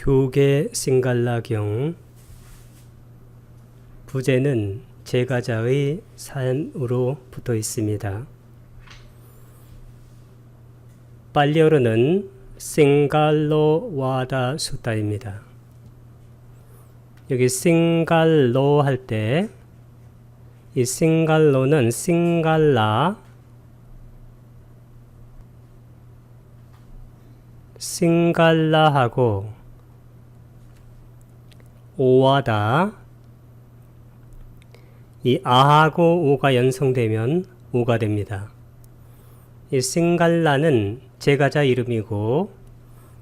교계 싱갈라경 부제는 제가자의 삶으로 붙어 있습니다. 팔리어로는 싱갈로 와다 수타입니다. 여기 싱갈로 할 때 이 싱갈로는 싱갈라하고 오와다, 이 아하고 오가 연성되면 오가 됩니다. 이 싱갈라는 제가자 이름이고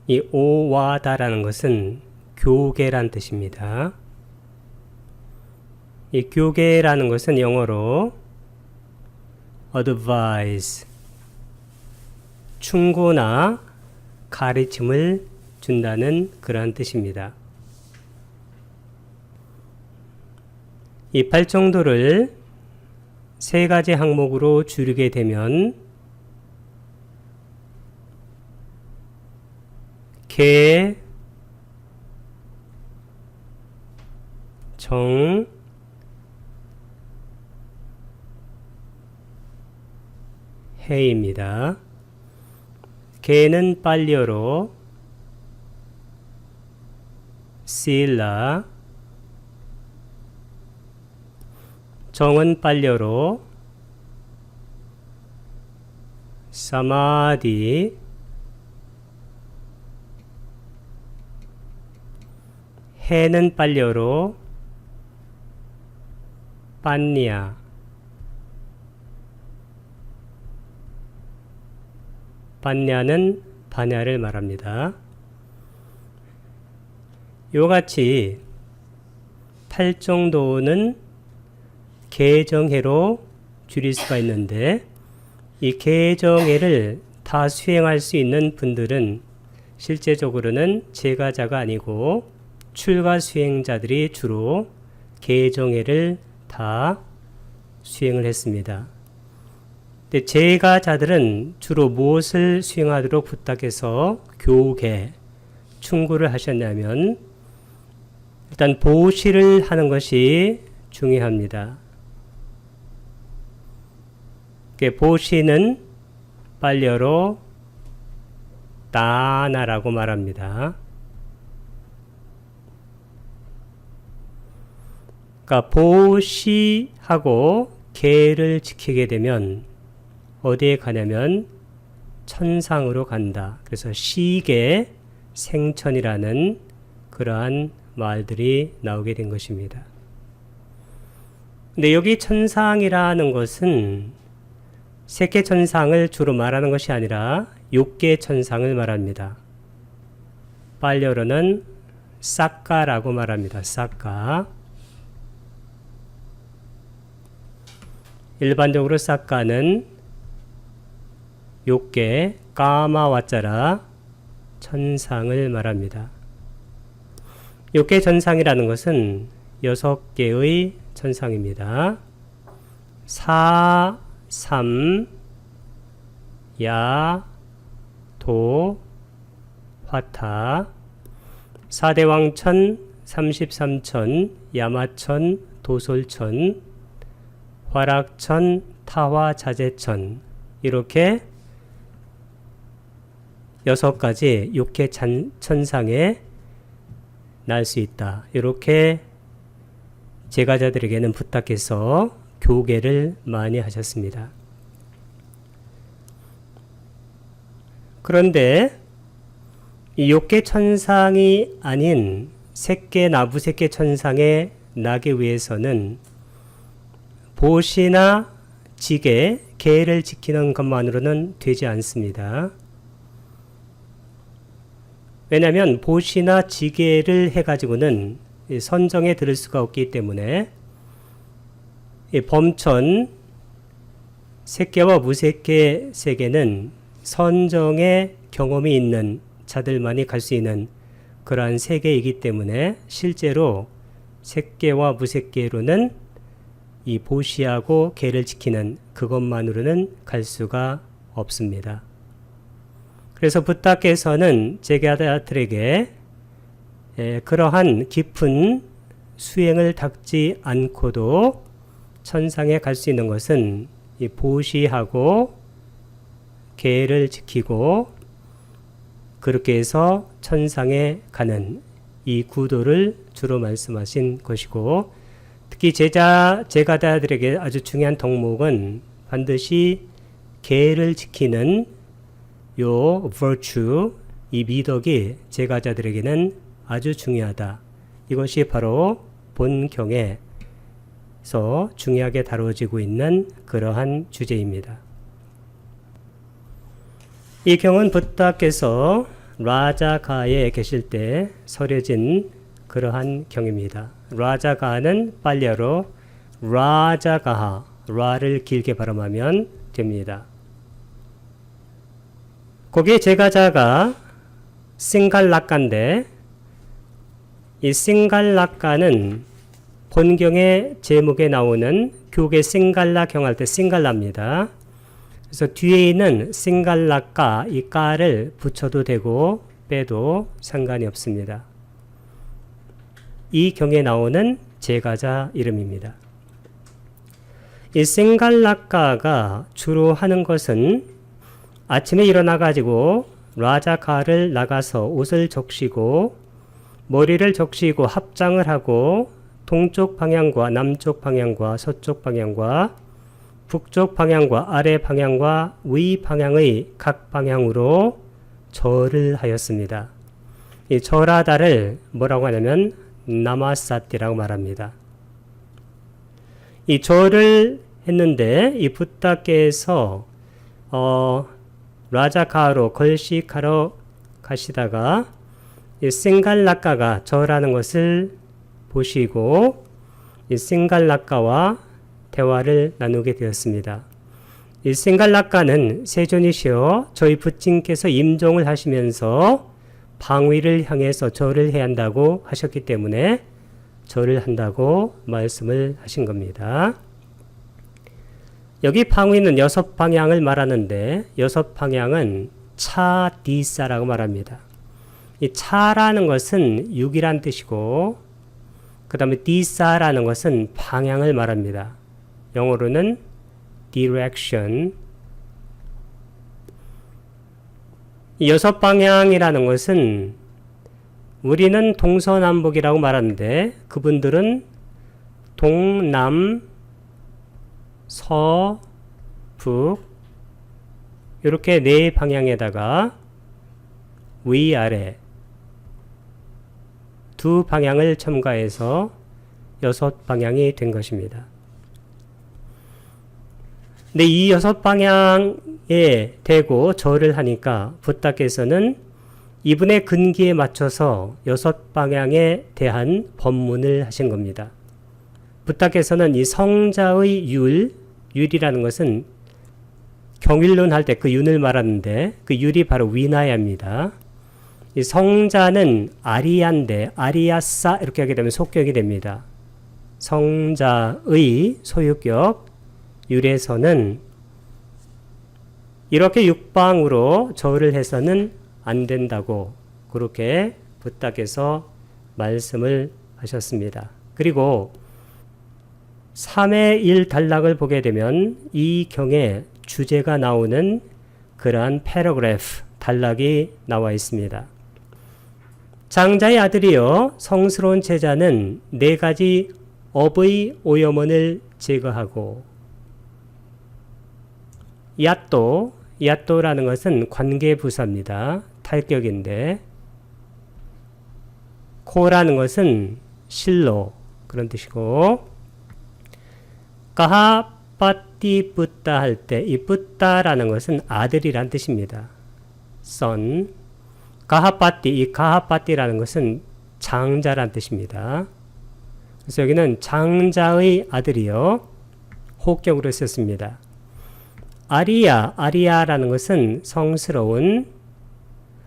이 오와다라는 것은 교계란 뜻입니다. 이 교계라는 것은 영어로 advise, 충고나 가르침을 준다는 그러한 뜻입니다. 이 팔정도를 세 가지 항목으로 줄이게 되면 계, 정, 해입니다. 계는 팔리어로 실라, 정은 팔리어로 사마디, 해는 팔리어로 판냐, 판냐는 반야를 말합니다. 이같이 팔정도는 계정해로 줄일 수가 있는데 이 계정해를 다 수행할 수 있는 분들은 실제적으로는 제가자가 아니고 출가 수행자들이 주로 계정해를 다 수행을 했습니다. 근데 제가자들은 주로 무엇을 수행하도록 부탁해서 교계, 충고를 하셨냐면 일단 보시를 하는 것이 중요합니다. 보시는 팔리어로 다나라고 말합니다. 그러니까 보시하고 계를 지키게 되면 어디에 가냐면 천상으로 간다. 그래서 시계 생천이라는 그러한 말들이 나오게 된 것입니다. 근데 여기 천상이라는 것은 세계천상을 주로 말하는 것이 아니라 욕계천상을 말합니다. 팔리어로는 싹가라고 말합니다. 싹가. 일반적으로 싹가는 욕계 까마와짜라 천상을 말합니다. 욕계 천상이라는 것은 6개의 천상입니다. 사, 삼, 야, 도, 화타, 사대왕천, 33천, 야마천, 도솔천, 화락천, 타화자재천, 이렇게 6가지 욕계 천상에 날 수 있다. 이렇게 제가자들에게는 부탁해서 교계를 많이 하셨습니다. 그런데 이 욕계 천상이 아닌 색계 나부색계 천상에 나기 위해서는 보시나 지계, 계를 지키는 것만으로는 되지 않습니다. 왜냐하면 보시나 지계를 해가지고는 선정에 들을 수가 없기 때문에 범천, 색계와 무색계 세계는 선정의 경험이 있는 자들만이 갈 수 있는 그러한 세계이기 때문에 실제로 색계와 무색계로는 이 보시하고 계를 지키는 그것만으로는 갈 수가 없습니다. 그래서 부탁께서는 제가자들에게 그러한 깊은 수행을 닦지 않고도 천상에 갈 수 있는 것은 이 보시하고 계를 지키고 그렇게 해서 천상에 가는 이 구도를 주로 말씀하신 것이고, 특히 제가자들에게 아주 중요한 덕목은 반드시 계를 지키는 요 virtue, 이 미덕이 제가자들에게는 아주 중요하다. 이것이 바로 본경에서 중요하게 다뤄지고 있는 그러한 주제입니다. 이 경은 부다께서 라자가에 계실 때 설해진 그러한 경입니다. 라자가는 빨리어로 라자가하, 라를 길게 발음하면 됩니다. 거기에 제가자가 싱갈라카인데, 이 싱갈라카는 본경의 제목에 나오는 교계 싱갈라 경할 때 싱갈라입니다. 그래서 뒤에 있는 싱갈라카, 이 까를 붙여도 되고 빼도 상관이 없습니다. 이 경에 나오는 제가자 이름입니다. 이 싱갈라카가 주로 하는 것은 아침에 일어나 가지고 라자카를 나가서 옷을 적시고 머리를 적시고 합장을 하고 동쪽 방향과 남쪽 방향과 서쪽 방향과 북쪽 방향과 아래 방향과 위 방향의 각 방향으로 절을 하였습니다. 이 절하다를 뭐라고 하냐면 나마사티라고 말합니다. 이 절을 했는데 이 부다께서 라자카로 걸식하러 가시다가 이 싱갈라카가 절하는 것을 보시고 이 싱갈라카와 대화를 나누게 되었습니다. 이 싱갈라카는 세존이시여 저희 부친께서 임종을 하시면서 방위를 향해서 절을 해야 한다고 하셨기 때문에 절을 한다고 말씀을 하신 겁니다. 여기 방위는 6방향을 말하는데 6방향은 차디사라고 말합니다. 이 차라는 것은 6이란 뜻이고 그 다음에 디사라는 것은 방향을 말합니다. 영어로는 direction. 이 6방향이라는 것은 우리는 동서남북이라고 말하는데 그분들은 동남 서북 이렇게 4방향에다가 위아래 2방향을 첨가해서 6방향이 된 것입니다. 근데 이 6방향에 대고 절을 하니까 부다께서는 이분의 근기에 맞춰서 6방향에 대한 법문을 하신 겁니다. 부다께서는 이 성자의 율이라는 것은 경일론 할 때 그 윤을 말하는데 그 율이 바로 위나야입니다. 이 성자는 아리아인데 아리아사 이렇게 하게 되면 속격이 됩니다. 성자의 소유격 율에서는 이렇게 육방으로 절을 해서는 안 된다고 그렇게 부다께서 말씀을 하셨습니다. 그리고 3의 1 단락을 보게 되면 이 경에 주제가 나오는 그러한 패러그래프 단락이 나와 있습니다. 장자의 아들이여 성스러운 제자는 4가지 업의 오염원을 제거하고 야또라는 것은 관계부사입니다. 탈격인데 코라는 것은 실로 그런 뜻이고 가하빠띠 뿌따 할 때 이 뿌따라는 것은 아들이란 뜻입니다. son. 가하빠띠, 이 가하빠띠라는 것은 장자란 뜻입니다. 그래서 여기는 장자의 아들이요 호격으로 썼습니다. 아리아라는 것은 성스러운.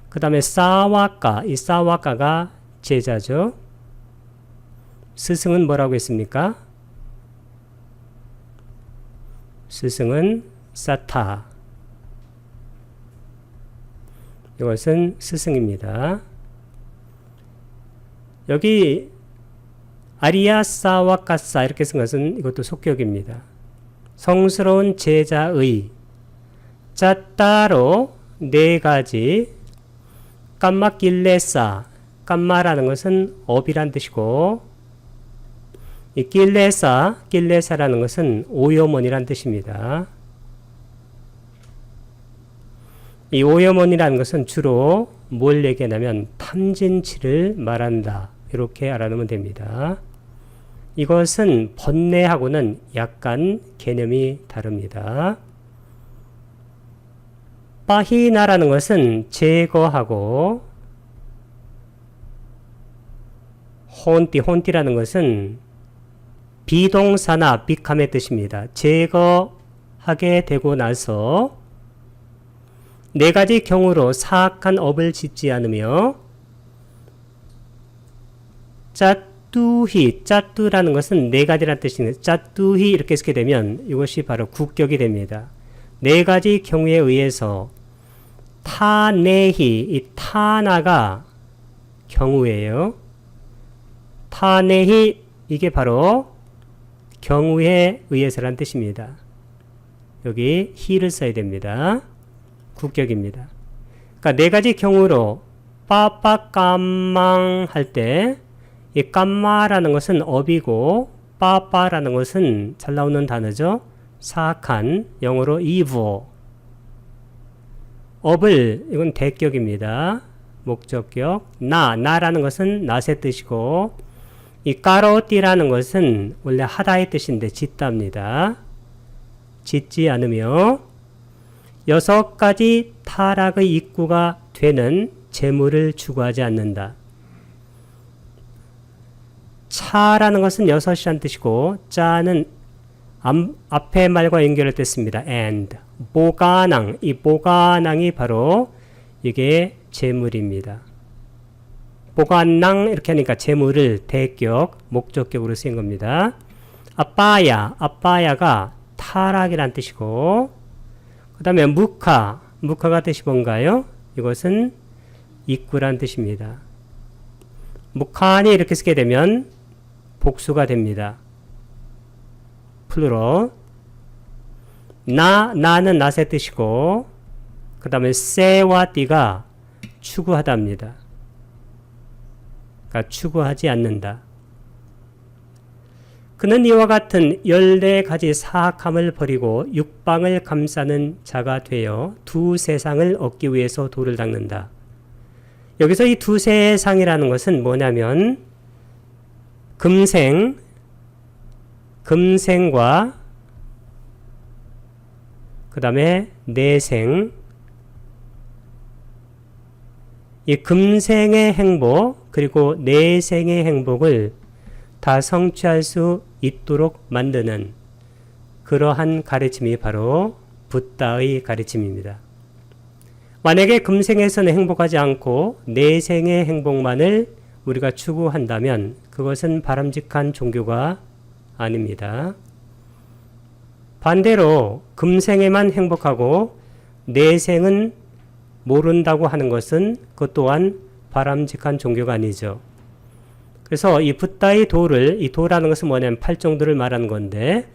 그 다음에 사와카, 이 사와카가 제자죠. 스승은 뭐라고 했습니까? 스승은 사타. 이것은 스승입니다. 여기 아리아사와 까사 이렇게 쓴 것은 이것도 속격입니다. 성스러운 제자의 짰다로 네 가지 깜마 길레사 깜마라는 것은 업이란 뜻이고 이 길레사라는 것은 오염원이란 뜻입니다. 이 오염원이라는 것은 주로 뭘 얘기하냐면 탐진치를 말한다. 이렇게 알아놓으면 됩니다. 이것은 번뇌하고는 약간 개념이 다릅니다. 빠히나라는 것은 제거하고 혼띠라는 것은 비동사나 비캄의 뜻입니다. 제거하게 되고 나서 네 가지 경우로 사악한 업을 짓지 않으며 짜뚜라는 것은 네 가지라는 뜻입니다. 짜뚜히 이렇게 쓰게 되면 이것이 바로 국격이 됩니다. 네 가지 경우에 의해서 타네히, 이 타나가 경우예요. 타네히 이게 바로 경우에 의해서란 뜻입니다. 여기 히를 써야 됩니다. 국격입니다. 그러니까 네 가지 경우로 빠빠깜망 할 때 이 깜마라는 것은 업이고 빠빠라는 것은 잘 나오는 단어죠. 사악한 영어로 evil. 업을 이건 대격입니다. 목적격. 나라는 것은 낫의 뜻이고 이 까로띠라는 것은 원래 하다의 뜻인데 짓답니다. 짓지 않으며 6가지 타락의 입구가 되는 재물을 추구하지 않는다. 차라는 것은 6이란 뜻이고 짜는 앞에 말과 연결을 뗐습니다. and 보가낭, 이 보가낭이 바로 이게 재물입니다. 보가낭 이렇게 하니까 재물을 대격, 목적격으로 쓰인 겁니다. 아빠야가 타락이란 뜻이고 그 다음에 무카가 뜻이 뭔가요? 이것은 입구란 뜻입니다. 무카니 이렇게 쓰게 되면 복수가 됩니다. 플루럴. 나는 낫의 뜻이고 그 다음에 세와 띠가 추구하다입니다. 그러니까 추구하지 않는다. 그는 이와 같은 14가지 사악함을 버리고 육방을 감싸는 자가 되어 두 세상을 얻기 위해서 돌을 닦는다. 여기서 이 두 세상이라는 것은 뭐냐면 금생과 그 다음에 내생, 이 금생의 행복 그리고 내생의 행복을 다 성취할 수 있도록 만드는 그러한 가르침이 바로 붓다의 가르침입니다. 만약에 금생에서는 행복하지 않고 내생의 행복만을 우리가 추구한다면 그것은 바람직한 종교가 아닙니다. 반대로 금생에만 행복하고 내생은 모른다고 하는 것은 그것 또한 바람직한 종교가 아니죠. 그래서 이 붓다의 도를, 이 도라는 것은 뭐냐면 팔정도를 말하는 건데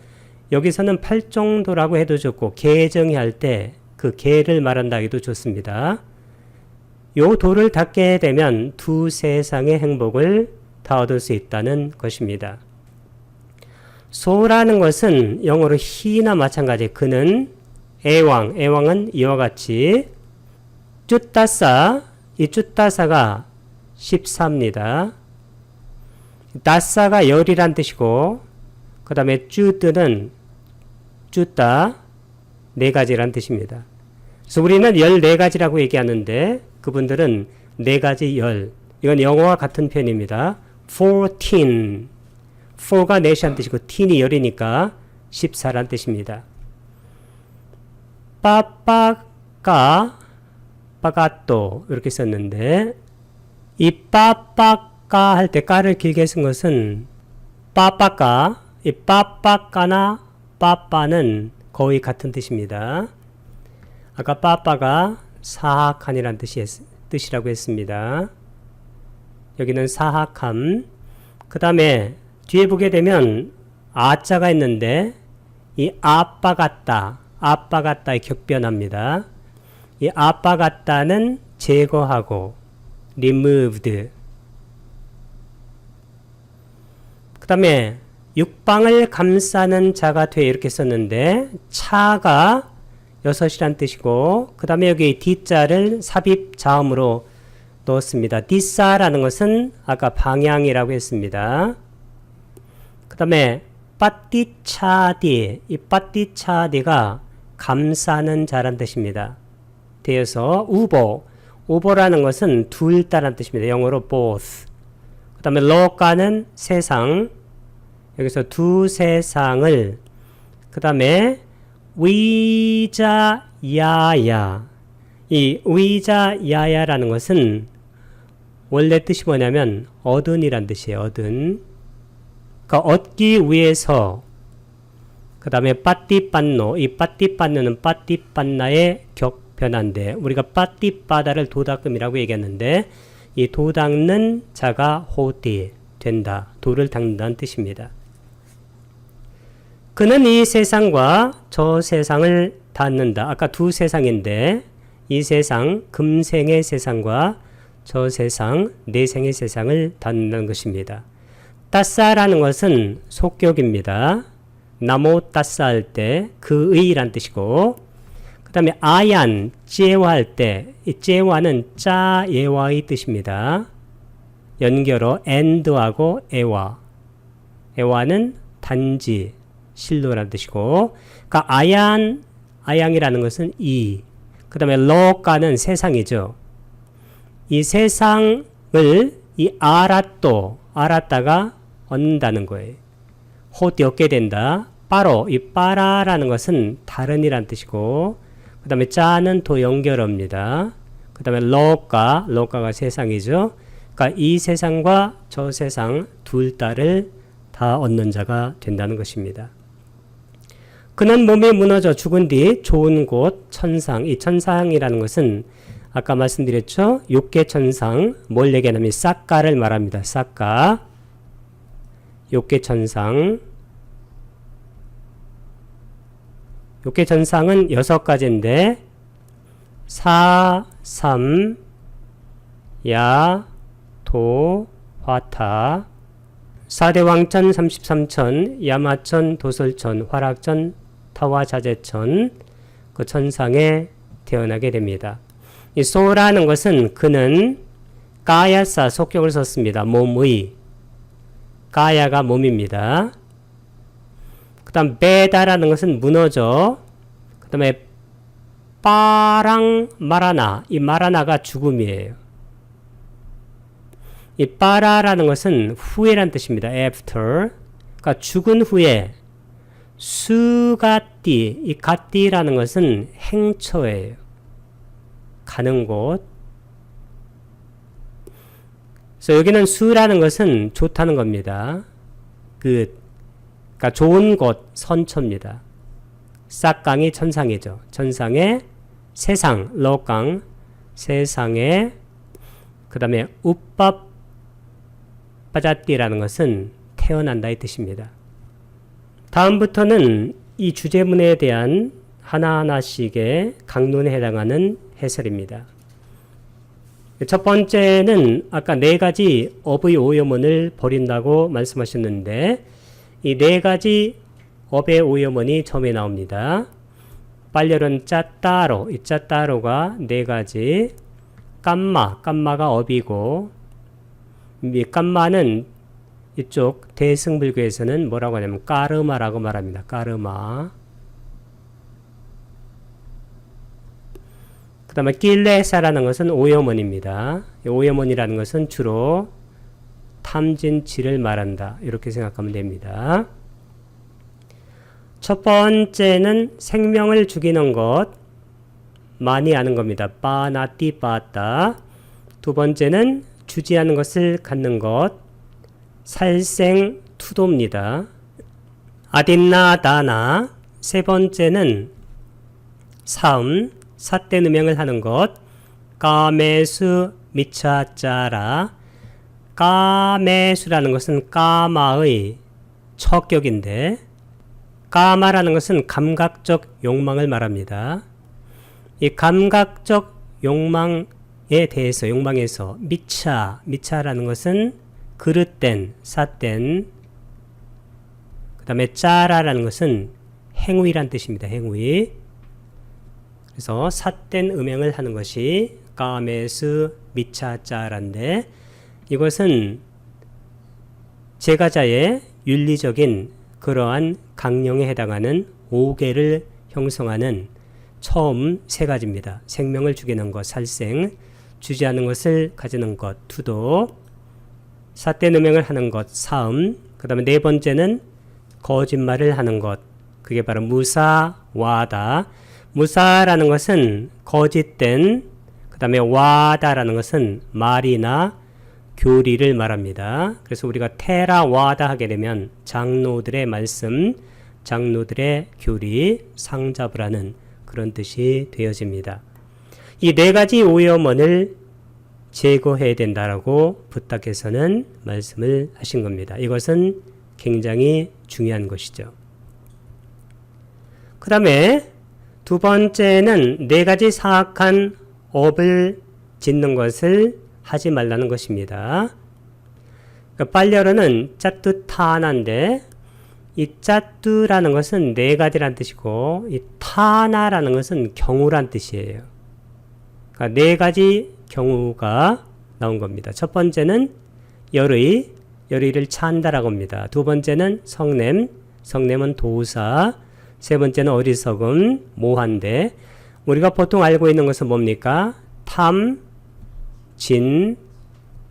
여기서는 팔정도라고 해도 좋고 개정이 할 때 그 개를 말한다 해도 좋습니다. 요 도를 닦게 되면 두 세상의 행복을 다 얻을 수 있다는 것입니다. 소라는 것은 영어로 히나 마찬가지. 그는 애왕은 이와 같이 쭈따사, 이 쭈따사가 14입니다. 다사가 열이란 뜻이고 그 다음에 쭈뜨는 쭈따 4가지란 뜻입니다. 그래서 우리는 14가지라고 얘기하는데 그분들은 4가지 열, 이건 영어와 같은 표현입니다. 14, 4가 4이란 뜻이고 teen이 열이니까 14란 뜻입니다. 빠빠또 이렇게 썼는데 이 빠빠까 할 때 까를 길게 쓴 것은 빠빠까, 이 빠빠까나 빠빠는 거의 같은 뜻입니다. 아까 빠빠가 사악한이란 뜻이라고 했습니다. 여기는 사학함. 그 다음에 뒤에 보게 되면 아자가 있는데 이 아빠 같다, 아빠 같다의 격변합니다. 이 아빠 같다는 제거하고 removed. 그 다음에 육방을 감싸는 자가 돼 이렇게 썼는데 차가 6이란 뜻이고 그 다음에 여기 D자를 삽입 자음으로 넣었습니다. 디사라는 것은 아까 방향이라고 했습니다. 그 다음에 빠띠차디, 이 빠띠차디가 감싸는 자란 뜻입니다. 되어서 우보라는 것은 둘 다란 뜻입니다. 영어로 both. 그 다음에 로가는 세상, 여기서 두 세상을, 그 다음에 위자야야, 이 위자야야라는 것은 원래 뜻이 뭐냐면 얻은이란 뜻이에요. 얻은. 그러니까 얻기 위해서. 그 다음에 빠띠빤노, 이 빠띠빤노는 빠띠빤나의 격변한데 우리가 빠띠빠다를 도닦음이라고 얘기했는데 이 도닦는 자가 호디 된다, 도를 닦는다는 뜻입니다. 그는 이 세상과 저 세상을 닿는다. 아까 두 세상인데 이 세상, 금생의 세상과 저 세상, 내생의 세상을 닿는다는 것입니다. 따싸라는 것은 속격입니다. 나모 따싸 할 때 그의란 뜻이고 그 다음에 아얀, 째와 할 때 이 째와는 짜예와의 뜻입니다. 연결어 and하고 에와, 에와는 단지, 실로라는 뜻이고 그러니까 아양이라는 것은 이, 그 다음에 로가는 세상이죠. 이 세상을 이 알았다가 얻는다는 거예요. 호띠 얻게 된다. 빠로, 이 빠라라는 것은 다른이란 뜻이고 그 다음에 짜는 또 연결어입니다. 그 다음에 로가가 세상이죠. 그러니까 이 세상과 저 세상 둘 다를 다 얻는 자가 된다는 것입니다. 그는 몸이 무너져 죽은 뒤 좋은 곳 천상, 이 천상이라는 것은 아까 말씀드렸죠. 욕계천상, 뭘 얘기하냐면 싹가를 말합니다. 싹가, 욕계천상. 욕계천상은 6가지인데 사, 삼, 야, 도, 화타, 4대 왕천, 33천, 야마천, 도솔천, 화락천, 타와자재천, 그 천상에 태어나게 됩니다. 이 소라는 것은 그는 까야사, 속격을 썼습니다. 몸의, 까야가 몸입니다. 그 다음 베다라는 것은 무너져. 그 다음에 빠랑 마라나, 이 마라나가 죽음이에요. 이 빠라라는 것은 후에란 뜻입니다. after. 그러니까 죽은 후에. 수가띠, 이 가띠라는 것은 행처예요. 가는 곳. 그래서 여기는 수라는 것은 좋다는 겁니다. 그러니까 좋은 곳, 선처입니다. 싹강이 천상이죠. 천상의 세상, 로강, 세상의 그 다음에 우밥 빠자띠라는 것은 태어난다 이 뜻입니다. 다음부터는 이 주제문에 대한 하나하나씩의 강론에 해당하는 해설입니다. 첫 번째는 아까 4가지 업의 오염원을 버린다고 말씀하셨는데 이 4가지 업의 오염원이 처음에 나옵니다. 빨렬은 짜따로, 이 짜따로가 4가지, 깜마가 업이고 이 깜마는 이쪽 대승불교에서는 뭐라고 하냐면 까르마라고 말합니다. 까르마. 그 다음에 낄레사라는 것은 오염원입니다. 오염원이라는 것은 주로 탐진치를 말한다. 이렇게 생각하면 됩니다. 첫 번째는 생명을 죽이는 것, 많이 아는 겁니다. 빠나띠 빠따. 두 번째는 주지하는 것을 갖는 것, 살생투도입니다. 아딘나다나. 세 번째는 사음, 삿대누명을 하는 것, 까메수 미차짜라. 까매수라는 것은 까마의 척격인데 까마라는 것은 감각적 욕망을 말합니다. 이 감각적 욕망에 대해서 욕망에서 미차라는 것은 그릇된, 삿된, 그 다음에 짜라라는 것은 행위란 뜻입니다. 행위. 그래서 삿된 음행을 하는 것이 까메스 미차짜란데 이것은 제가자의 윤리적인 그러한 강령에 해당하는 5개를 형성하는 처음 세 가지입니다. 생명을 죽이는 것, 살생, 주지 않는 것을 가지는 것, 투도, 삿된 음행을 하는 것, 사음, 그 다음에 네 번째는 거짓말을 하는 것, 그게 바로 무사와다. 무사라는 것은 거짓된, 그 다음에 와다라는 것은 말이나 교리를 말합니다. 그래서 우리가 테라와다 하게 되면 장로들의 말씀, 장로들의 교리, 상잡으라는 그런 뜻이 되어집니다. 이 네 가지 오염원을 제거해야 된다라고 부탁해서는 말씀을 하신 겁니다. 이것은 굉장히 중요한 것이죠. 그 다음에 두 번째는 네 가지 사악한 업을 짓는 것을 하지 말라는 것입니다. 그러니까 빨려로는 짜뚜타나인데 이 짜뚜라는 것은 네 가지란 뜻이고 이 타나라는 것은 경우란 뜻이에요. 그러니까 네 가지 경우가 나온 겁니다. 첫 번째는 열의를 찬다라고 합니다. 두 번째는 성냄은 도사, 세 번째는 어리석음, 모한데 우리가 보통 알고 있는 것은 뭡니까? 탐, 진,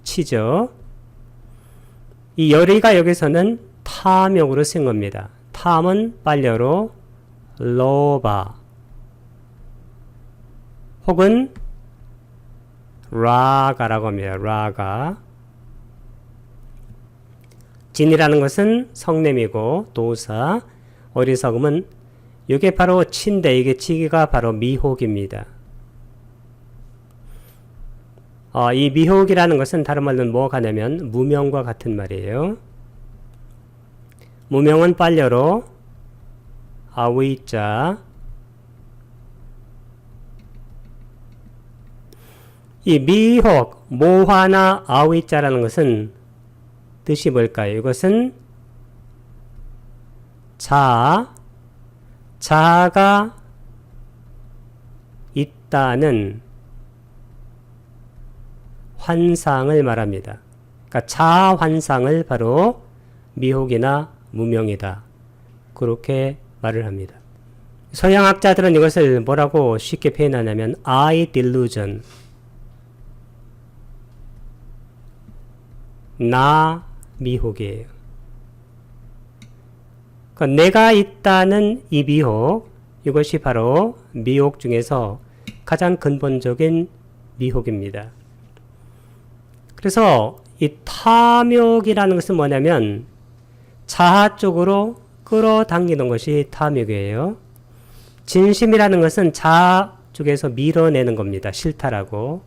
치죠. 이 열의가 여기서는 탐욕으로 쓴 겁니다. 탐은 빨려로 로바 혹은 라가라고 합니다. 라가. 진이라는 것은 성냄이고 도사, 어리석음은 이게 바로 치인데 이게 치기가 바로 미혹입니다. 이 미혹이라는 것은 다른 말로는 뭐가 되냐면 무명과 같은 말이에요. 무명은 빨려로 아위자. 이 미혹, 모화나 아위자라는 것은 뜻이 뭘까요? 이것은 자아가 있다는 환상을 말합니다. 그러니까 자아 환상을 바로 미혹이나 무명이다. 그렇게 말을 합니다. 서양학자들은 이것을 뭐라고 쉽게 표현하냐면 I delusion, 나 미혹이에요. 그러니까 내가 있다는 이 미혹, 이것이 바로 미혹 중에서 가장 근본적인 미혹입니다. 그래서 이 탐욕이라는 것은 뭐냐면 자아 쪽으로 끌어당기는 것이 탐욕이에요. 진심이라는 것은 자아 쪽에서 밀어내는 겁니다. 싫다라고.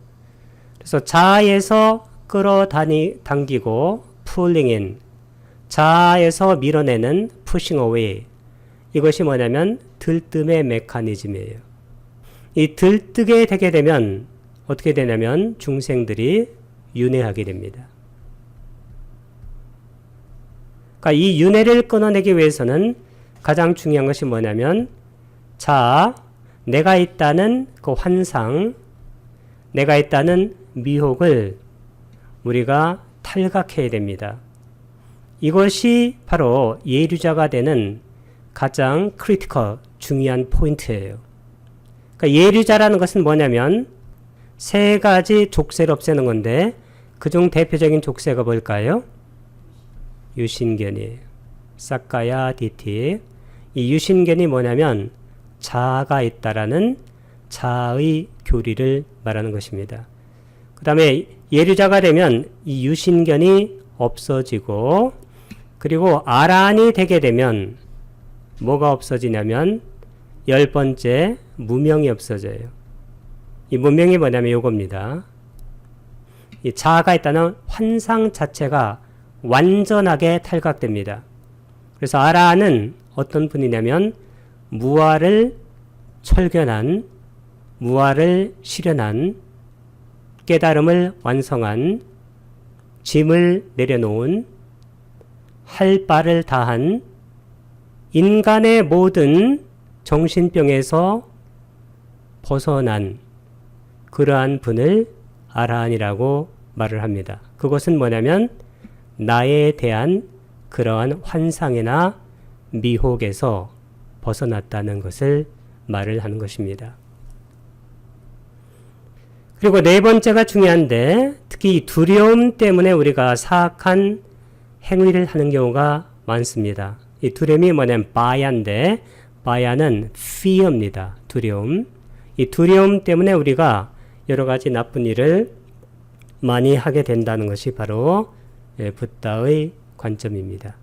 그래서 자아에서 끌어당기고 pulling in, 자아에서 밀어내는 pushing away, 이것이 뭐냐면 들뜸의 메커니즘이에요. 이 들뜨게 되게 되면 어떻게 되냐면 중생들이 윤회하게 됩니다. 그러니까 이 윤회를 끊어내기 위해서는 가장 중요한 것이 뭐냐면 자아, 내가 있다는 그 환상, 내가 있다는 미혹을 우리가 탈각해야 됩니다. 이것이 바로 예류자가 되는 가장 크리티컬, 중요한 포인트예요. 그러니까 예류자라는 것은 뭐냐면 세 가지 족쇄를 없애는 건데 그중 대표적인 족쇄가 뭘까요? 유신견이에요. 사카야 디티. 이 유신견이 뭐냐면 자아가 있다라는 자아의 교리를 말하는 것입니다. 그 다음에 예류자가 되면 이 유신견이 없어지고 그리고 아란이 되게 되면 뭐가 없어지냐면 10번째 무명이 없어져요. 이 무명이 뭐냐면 이겁니다. 이 자아가 있다는 환상 자체가 완전하게 탈각됩니다. 그래서 아라는 어떤 분이냐면 무아를 철견한, 무아를 실현한, 깨달음을 완성한, 짐을 내려놓은, 할 바를 다한, 인간의 모든 정신병에서 벗어난 그러한 분을 아라한이라고 말을 합니다. 그것은 뭐냐면 나에 대한 그러한 환상이나 미혹에서 벗어났다는 것을 말을 하는 것입니다. 그리고 네 번째가 중요한데 특히 이 두려움 때문에 우리가 사악한 행위를 하는 경우가 많습니다. 이 두려움이 뭐냐면 바야인데 바야는 fear입니다. 두려움. 이 두려움 때문에 우리가 여러 가지 나쁜 일을 많이 하게 된다는 것이 바로 붓다의 관점입니다.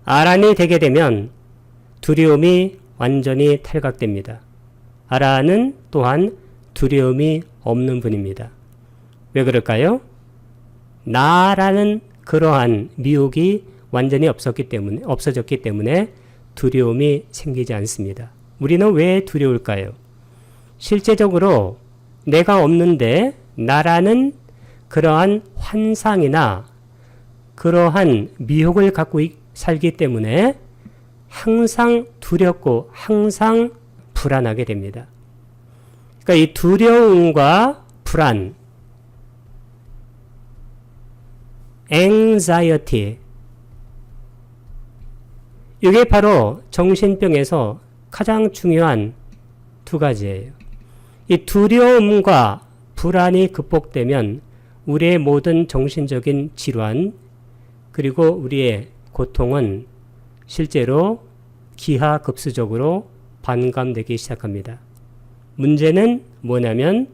아란이 되게 되면 두려움이 완전히 탈각됩니다. 아란은 또한 두려움이 없는 분입니다. 왜 그럴까요? 나라는 그러한 미혹이 완전히 없어졌기 때문에 두려움이 생기지 않습니다. 우리는 왜 두려울까요? 실제적으로 내가 없는데 나라는 그러한 환상이나 그러한 미혹을 갖고 살기 때문에 항상 두렵고 항상 불안하게 됩니다. 그러니까 이 두려움과 불안, anxiety, 이게 바로 정신병에서 가장 중요한 두 가지예요. 이 두려움과 불안이 극복되면 우리의 모든 정신적인 질환 그리고 우리의 고통은 실제로 기하급수적으로 반감되기 시작합니다. 문제는 뭐냐면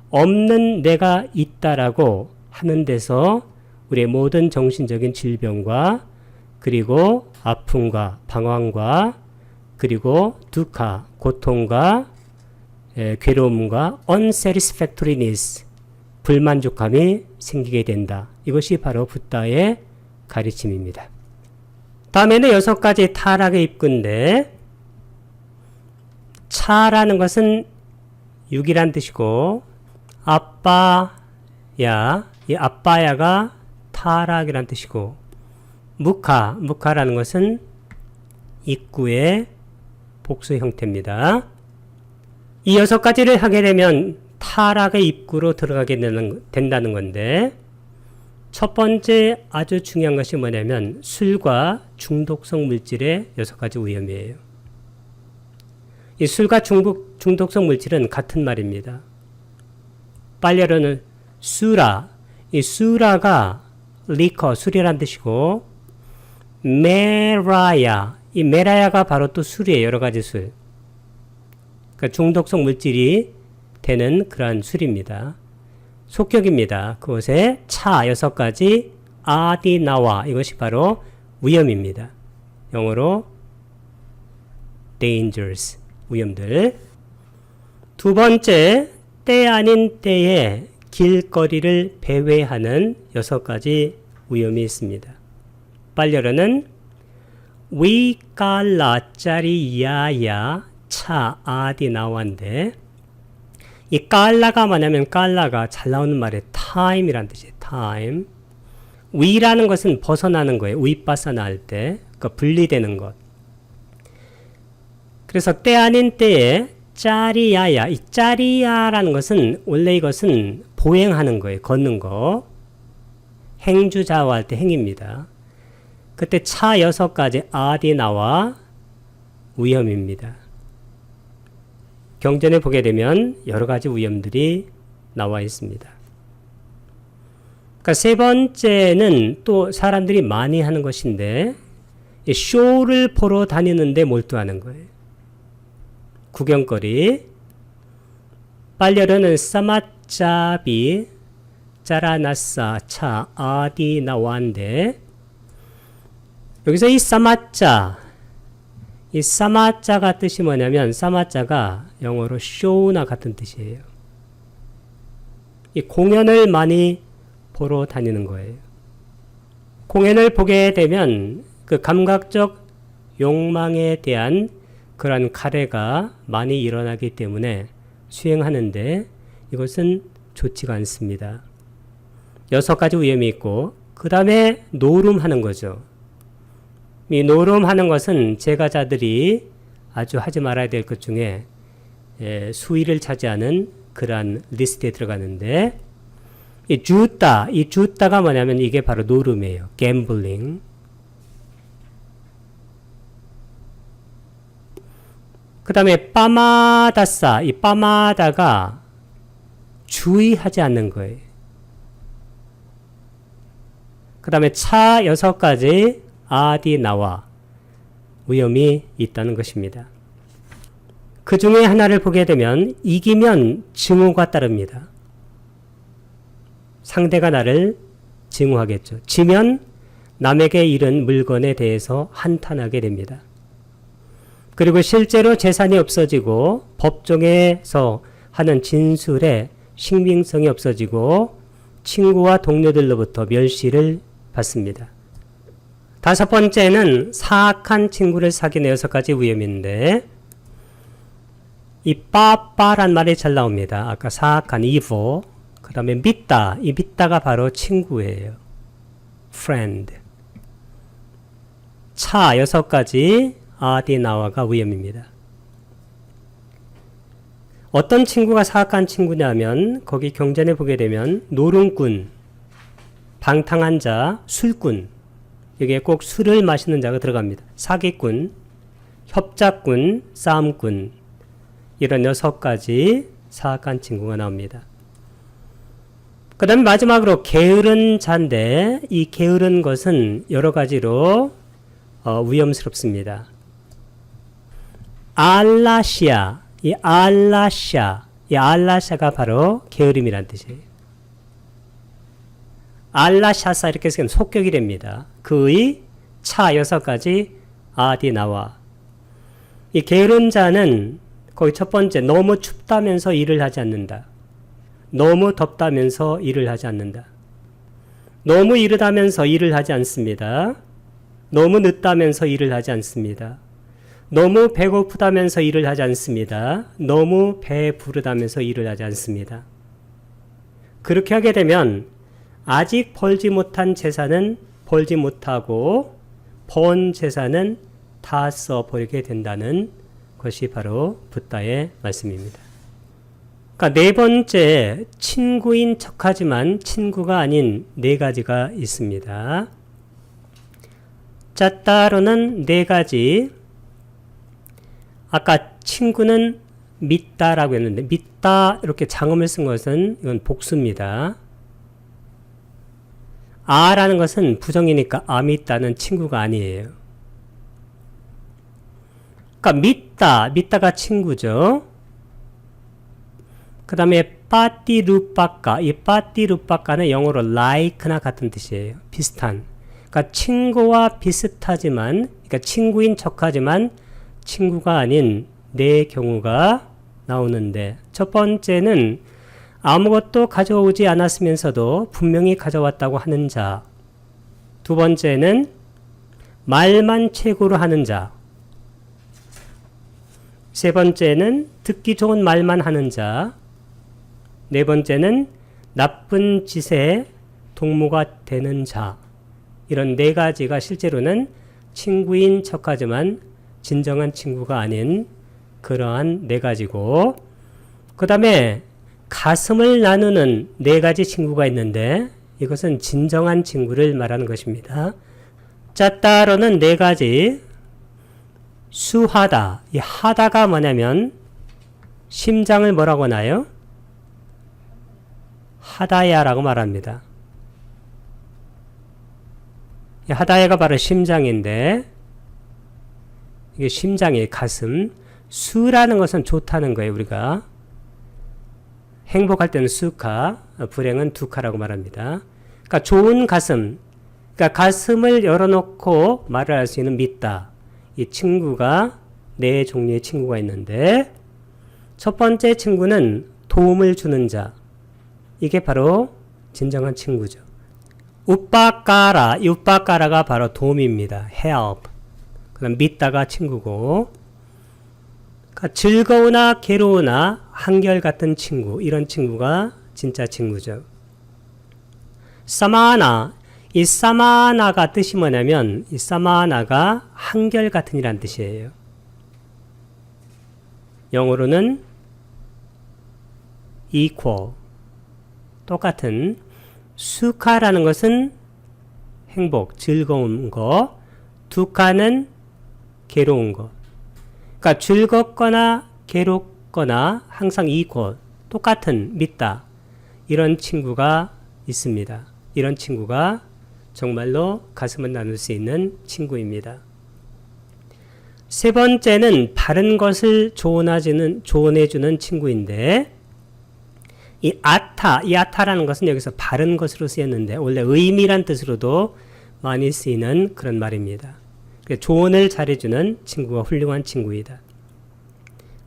없는 내가 있다라고 하는 데서 우리의 모든 정신적인 질병과 그리고 아픔과 방황과 그리고 두카, 고통과 괴로움과 unsatisfactoriness, 불만족함이 생기게 된다. 이것이 바로 붓다의 가르침입니다. 다음에는 6가지 타락의 입구인데 차라는 것은 육이란 뜻이고 아빠야, 이 아빠야가 타락이란 뜻이고 무카라는 것은 입구의 복수 형태입니다. 이 6가지를 하게 되면 타락의 입구로 들어가게 된다는 건데 첫 번째 아주 중요한 것이 뭐냐면 술과 중독성 물질의 6가지 위험이에요. 이 술과 중독성 물질은 같은 말입니다. 빨래로는 수라, 이 수라가 리커, 술이란 뜻이고 메라야, 이 메라야가 바로 또 술이에요. 여러 가지 술. 그러니까 중독성 물질이 되는 그러한 술입니다. 속격입니다. 그것에 차 6가지 아디나와 이것이 바로 위험입니다. 영어로 dangers, 위험들. 두 번째, 때 아닌 때에 길거리를 배회하는 6가지 위험이 있습니다. 빨려로는 위깔라짜리야야 차 아디나와인데 이 깔라가 뭐냐면 깔라가 잘 나오는 말에 time이란 뜻이에요. time. 위라는 것은 벗어나는 거예요. 위빠사나 할 때. 그러니까 분리되는 것. 그래서 때 아닌 때에 짜리야야. 이 짜리야라는 것은 원래 이것은 보행하는 거예요. 걷는 거. 행주자와 할 때 행입니다. 그때 차 6가지 아디나와 위험입니다. 경전에 보게 되면 여러 가지 위험들이 나와 있습니다. 그러니까 세 번째는 또 사람들이 많이 하는 것인데 쇼를 보러 다니는데 몰두하는 거예요. 구경거리. 빨려르는 사마짜비 짜라나사 차 아디나와인데 여기서 이 사마짜, 이 사마짜가 뜻이 뭐냐면 사마짜가 영어로 쇼나 같은 뜻이에요. 이 공연을 많이 보러 다니는 거예요. 공연을 보게 되면 그 감각적 욕망에 대한 그런 가래가 많이 일어나기 때문에 수행하는데 이것은 좋지가 않습니다. 6가지 위험이 있고 그 다음에 노름하는 거죠. 이 노름하는 것은 제가자들이 아주 하지 말아야 될 것 중에 수위를 차지하는 그러한 리스트에 들어가는데 이 주따가 뭐냐면 이게 바로 노름이에요. 갬블링. 그 다음에 빠마다싸, 이 빠마다가 주의하지 않는 거예요. 그 다음에 차 6가지 아디나와 위험이 있다는 것입니다. 그 중에 하나를 보게 되면 이기면 증오가 따릅니다. 상대가 나를 증오하겠죠. 지면 남에게 잃은 물건에 대해서 한탄하게 됩니다. 그리고 실제로 재산이 없어지고 법정에서 하는 진술에 신빙성이 없어지고 친구와 동료들로부터 멸시를 받습니다. 5번째는 사악한 친구를 사귀는 6가지 위험인데 이 빠빠란 말이 잘 나옵니다. 아까 사악한 evil, 그 다음에 믿다, 이 믿다가 바로 친구예요. friend. 차 6가지 아디나와가 위험입니다. 어떤 친구가 사악한 친구냐면 거기 경전에 보게 되면 노름꾼, 방탕한 자, 술꾼, 여기에 꼭 술을 마시는 자가 들어갑니다. 사기꾼, 협작꾼, 싸움꾼, 이런 6가지 사악한 친구가 나옵니다. 그 다음에 마지막으로 게으른 자인데 이 게으른 것은 여러 가지로 위험스럽습니다. 알라시아, 이 알라샤가 바로 게으름이란 뜻이에요. 알라샤사 이렇게 쓰면 속격이 됩니다. 그의 차 6가지 아디나와. 이 게으른 자는 거기 첫 번째, 너무 춥다면서 일을 하지 않는다. 너무 덥다면서 일을 하지 않는다. 너무 이르다면서 일을 하지 않습니다. 너무 늦다면서 일을 하지 않습니다. 너무 배고프다면서 일을 하지 않습니다. 너무 배부르다면서 일을 하지 않습니다. 그렇게 하게 되면 아직 벌지 못한 재산은 벌지 못하고 번 재산은 다 써버리게 된다는 것이 바로 붓다의 말씀입니다. 그러니까 4번째, 친구인 척하지만 친구가 아닌 4가지가 있습니다. 짰다로는 4가지. 아까 친구는 믿다라고 했는데 믿다 이렇게 장음을 쓴 것은 이건 복수입니다. 아라는 것은 부정이니까 믿다는 친구가 아니에요. 그러니까 믿다가 친구죠. 그 다음에 빠띠루빠까, 이 빠띠루빠까는 영어로 like나 같은 뜻이에요. 비슷한. 그러니까 친구와 비슷하지만, 그러니까 친구인 척하지만 친구가 아닌 4경우가 나오는데, 첫 번째는 아무것도 가져오지 않았으면서도 분명히 가져왔다고 하는 자. 2번째는 말만 최고로 하는 자. 3번째는 듣기 좋은 말만 하는 자. 4번째는 나쁜 짓에 동무가 되는 자. 이런 4가지가 실제로는 친구인 척하지만 진정한 친구가 아닌 그러한 4가지고, 그 다음에 가슴을 나누는 4가지 친구가 있는데 이것은 진정한 친구를 말하는 것입니다. 짰다로는 4가지. 수하다, 이 하다가 뭐냐면 심장을 뭐라고 하나요? 하다야라고 말합니다. 이 하다야가 바로 심장인데 이게 심장의 가슴. 수라는 것은 좋다는 거예요. 우리가 행복할 때는 수카, 불행은 두카라고 말합니다. 그러니까 좋은 가슴, 그러니까 가슴을 열어놓고 말을 할 수 있는 믿다. 이 친구가 4종류의 친구가 있는데, 첫 번째 친구는 도움을 주는 자. 이게 바로 진정한 친구죠. 우빠까라, 이 우빠까라가 바로 도움입니다. help. 그다음 믿다가 친구고, 그러니까 즐거우나 괴로우나 한결같은 친구, 이런 친구가 진짜 친구죠. 사마나, 이 사마나가 뜻이 뭐냐면 이 사마나가 한결같은이란 뜻이에요. 영어로는 equal, 똑같은. 수카라는 것은 행복, 즐거운 거, 두카는 괴로운 거. 그러니까 즐겁거나 괴롭거나 항상 equal, 똑같은, 믿다. 이런 친구가 있습니다. 이런 친구가 정말로 가슴을 나눌 수 있는 친구입니다. 세 번째는 바른 것을 조언해주는 친구인데, 이 아타라는 것은 여기서 바른 것으로 쓰였는데 원래 의미란 뜻으로도 많이 쓰이는 그런 말입니다. 조언을 잘해주는 친구가 훌륭한 친구이다.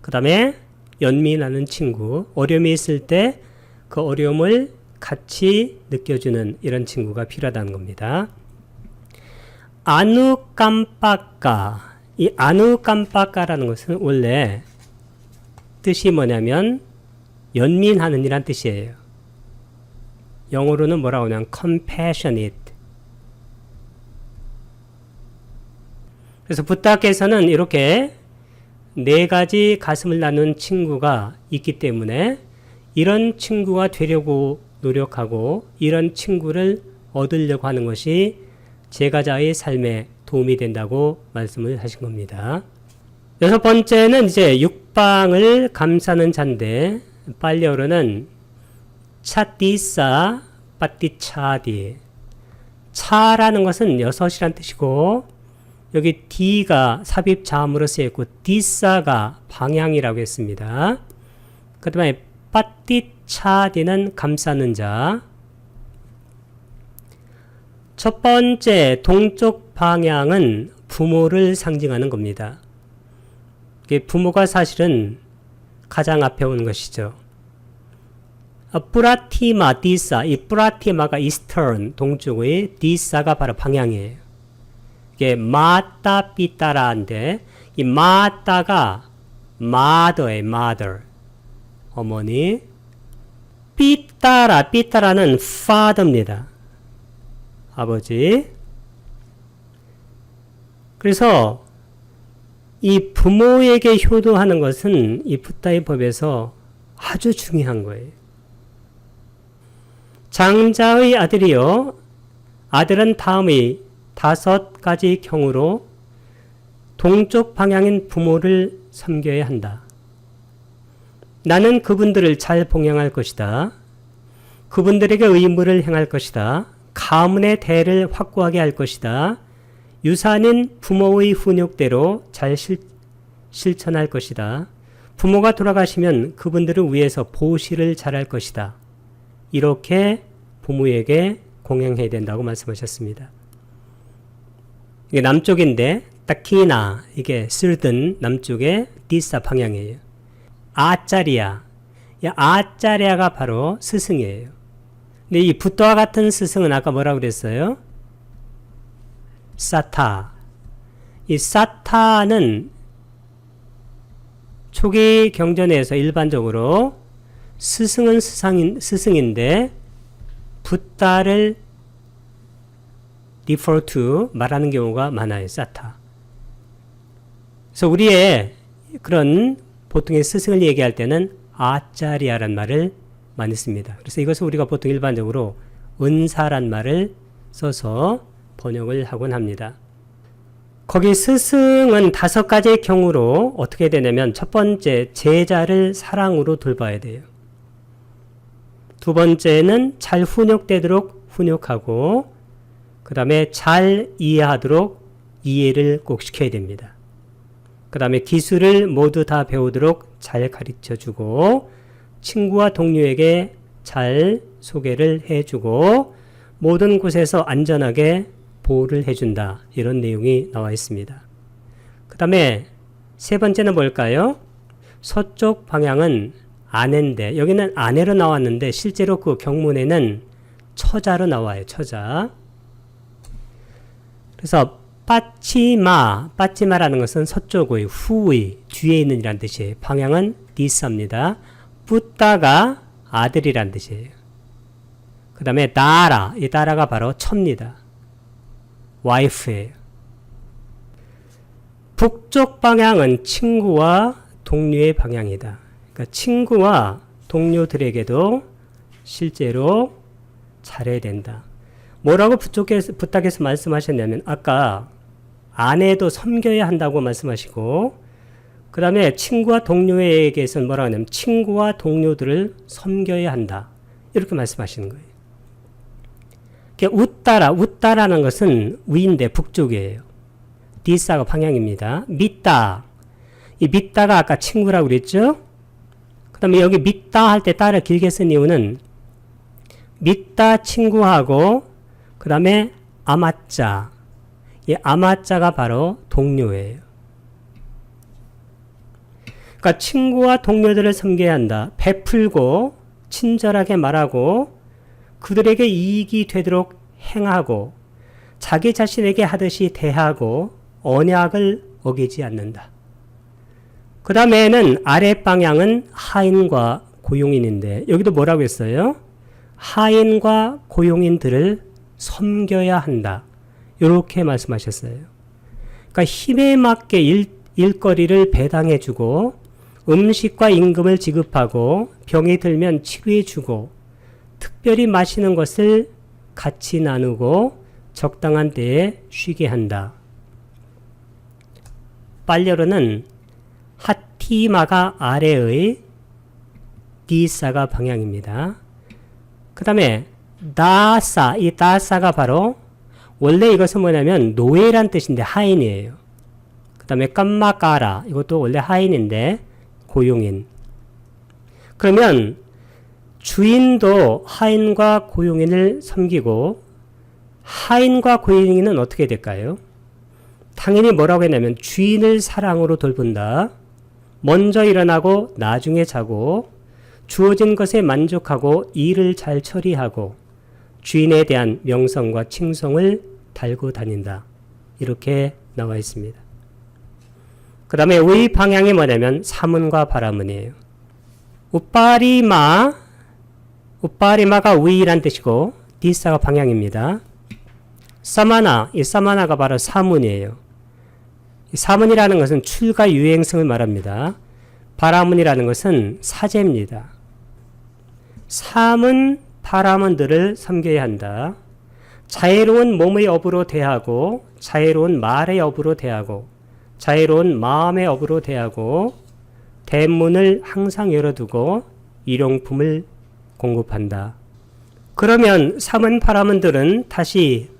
그 다음에 연민하는 친구, 어려움이 있을 때 그 어려움을 같이 느껴주는 이런 친구가 필요하다는 겁니다. 아누깜빠까, 이 아누깜빠까라는 것은 원래 뜻이 뭐냐면 연민하는 이란 뜻이에요. 영어로는 뭐라고 하냐면 compassionate. 그래서 부탁께서는 이렇게 네 가지 가슴을 나눈 친구가 있기 때문에 이런 친구가 되려고 노력하고 이런 친구를 얻으려고 하는 것이 제가자의 삶에 도움이 된다고 말씀을 하신 겁니다. 여섯 번째는 이제 육방을 감싸는 자인데 빨리어로는 차띠싸 빠띠차디. 차라는 것은 여섯이란 뜻이고 여기 D가 삽입자음으로 쓰여있고 디싸가 방향이라고 했습니다. 그 다음에 빠띠차디는 감싸는 자. 첫 번째 동쪽 방향은 부모를 상징하는 겁니다. 부모가 사실은 가장 앞에 오는 것이죠. 뿌라티마, 디사. 이 뿌라티마가 이스턴, 동쪽의, 디사가 바로 방향이에요. 이게 마따 삐따라인데 이 마따가 mother의 mother, 어머니. 삐따라는 father입니다. 아버지. 그래서 이 부모에게 효도하는 것은 이 붓다의 법에서 아주 중요한 거예요. 장자의 아들이요, 아들은 다음의 5가지 경우로 동쪽 방향인 부모를 섬겨야 한다. 나는 그분들을 잘 봉양할 것이다. 그분들에게 의무를 행할 것이다. 가문의 대를 확고하게 할 것이다. 유산인 부모의 훈육대로 잘 실천할 것이다. 부모가 돌아가시면 그분들을 위해서 보시를 잘할 것이다. 이렇게 부모에게 공양해야 된다고 말씀하셨습니다. 이게 남쪽인데 타키나, 이게 쓸든 남쪽의 디사 방향이에요. 아짜리아, 이 아짜리아가 바로 스승이에요. 근데 이 붓다와 같은 스승은 아까 뭐라고 그랬어요? 사타. 이 사타는 초기 경전에서 일반적으로 스승은 스승인데 붓다를 refer to 말하는 경우가 많아요. 사타. 그래서 우리의 그런 보통의 스승을 얘기할 때는 아짜리아란 말을 많이 씁니다. 그래서 이것을 우리가 보통 일반적으로 은사란 말을 써서 번역을 하곤 합니다. 거기 스승은 5가지의 경우로 어떻게 되냐면 첫 번째, 제자를 사랑으로 돌봐야 돼요. 두 번째는 잘 훈육되도록 훈육하고 그 다음에 잘 이해하도록 이해를 꼭 시켜야 됩니다. 그 다음에 기술을 모두 다 배우도록 잘 가르쳐주고 친구와 동료에게 잘 소개를 해주고 모든 곳에서 안전하게 보호를 해준다. 이런 내용이 나와 있습니다. 그 다음에 세 번째는 뭘까요? 서쪽 방향은 아내인데 여기는 아내로 나왔는데 실제로 그 경문에는 처자로 나와요. 처자. 그래서 빠치마라는 것은 서쪽의, 후의, 뒤에 있는 이란 뜻이에요. 방향은 디스입니다. 뿌따가 아들이란 뜻이에요. 그 다음에 다라, 이 다라가 바로 처입니다. 와이프예요. 북쪽 방향은 친구와 동료의 방향이다. 그러니까 친구와 동료들에게도 실제로 잘해야 된다. 뭐라고 부탁해서 말씀하셨냐면 아까 아내도 섬겨야 한다고 말씀하시고 그 다음에 친구와 동료에게서는 뭐라고 하냐면 친구와 동료들을 섬겨야 한다. 이렇게 말씀하시는 거예요. 웃다라는 것은 위인데 북쪽이에요. 디사가 방향입니다. 이 믿다가 아까 친구라고 그랬죠? 그 다음에 여기 믿다 할 때 따를 길게 쓴 이유는 믿다 친구하고 그 다음에 아마짜. 이 아마짜가 바로 동료예요. 그러니까 친구와 동료들을 섬겨야 한다. 베풀고 친절하게 말하고 그들에게 이익이 되도록 행하고 자기 자신에게 하듯이 대하고 언약을 어기지 않는다. 그 다음에는 아래 방향은 하인과 고용인인데 여기도 뭐라고 했어요? 하인과 고용인들을 섬겨야 한다. 이렇게 말씀하셨어요. 그러니까 힘에 맞게 일거리를 배당해주고 음식과 임금을 지급하고 병이 들면 치료해주고 특별히 마시는 것을 같이 나누고 적당한 때에 쉬게 한다. 빨려르는 하티마가 아래의 디사가 방향입니다. 그 다음에 다사, 이 다사가 바로 원래 이것은 뭐냐면 노예란 뜻인데 하인이에요. 그 다음에 깜마까라, 이것도 원래 하인인데 고용인. 그러면 주인도 하인과 고용인을 섬기고 하인과 고용인은 어떻게 될까요? 당연히 뭐라고 했냐면 주인을 사랑으로 돌본다. 먼저 일어나고 나중에 자고 주어진 것에 만족하고 일을 잘 처리하고 주인에 대한 명성과 칭송을 달고 다닌다. 이렇게 나와 있습니다. 그 다음에 의 방향이 뭐냐면 사문과 바라문이에요. 우빠리마가 위란 뜻이고 디사가 방향입니다. 사마나, 이 사마나가 바로 사문이에요. 이 사문이라는 것은 출가 유행성을 말합니다. 바라문이라는 것은 사제입니다. 사문, 바라문들을 섬겨야 한다. 자애로운 몸의 업으로 대하고 자애로운 말의 업으로 대하고 자애로운 마음의 업으로 대하고 대문을 항상 열어두고 일용품을 공급한다. 그러면 사문, 바라문들은 다시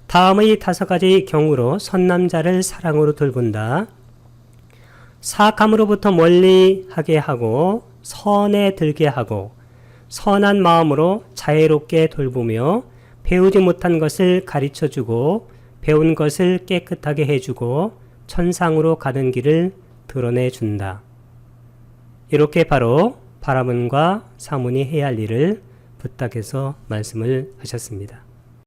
다음의 5가지 경우로 선남자를 사랑으로 돌본다. 사악함으로부터 멀리하게 하고 선에 들게 하고 선한 마음으로 자애롭게 돌보며 배우지 못한 것을 가르쳐주고 배운 것을 깨끗하게 해주고 천상으로 가는 길을 드러내준다. 이렇게 바로 바라문과 사문이 해야 할 일을 부탁해서 말씀을 하셨습니다.